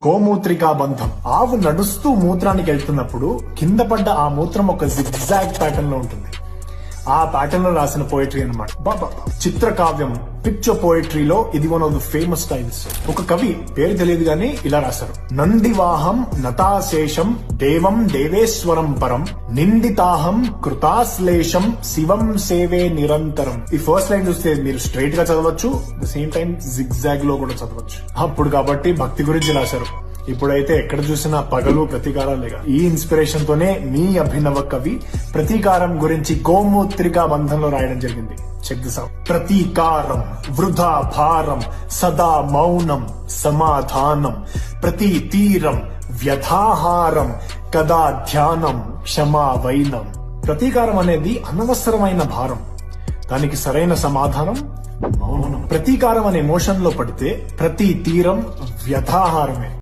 గోమూత్రికా బంధం. ఆవు నడుస్తూ మూత్రానికి వెళ్తున్నప్పుడు కింద పడ్డ ఆ మూత్రం ఒక జిగ్జాగ్ ప్యాటర్న్ లో ఉంటుంది. ఆ ప్యాటర్న్ లో రాసిన పోయిటరీ అనమాట. చిత్రకావ్యం, పిక్చర్ పోయిటరీలో ఇది one of the famous styles. ఒక కవి పేరు తెలియదు గానీ ఇలా రాశారు: నందివాహం నతాశేషం దేవం దేవేశ్వరం పరం నిందితాహం కృతాశ్లేషం శివం సేవే నిరంతరం. ఈ ఫస్ట్ లైన్ చూస్తే మీరు స్ట్రైట్ గా చదవచ్చు, ద సేమ్ టైం జిగ్జాగ్ లో కూడా చదవచ్చు. అప్పుడు కాబట్టి భక్తి గురించి రాశారు. ఇప్పుడైతే ఎక్కడ చూసినా పగలు ప్రతీకారాలేగా. ఈ ఇన్స్పిరేషన్ తోనే మీ అభినవ కవి ప్రతీకారం గురించి గోమూత్రికా బంధంలో రాయడం జరిగింది. Check this out. ప్రతీకారం వృధా భారం సదా మౌనం సమాధానం ప్రతి తీరం వ్యథాహారం కదా ధ్యానం క్షమా వైనం. ప్రతీకారం అనేది అనవసరమైన భారం, దానికి సరైన సమాధానం మౌనం. ప్రతీకారం అనే ఎమోషన్ లో పడితే ప్రతి తీరం వ్యథాహారమే.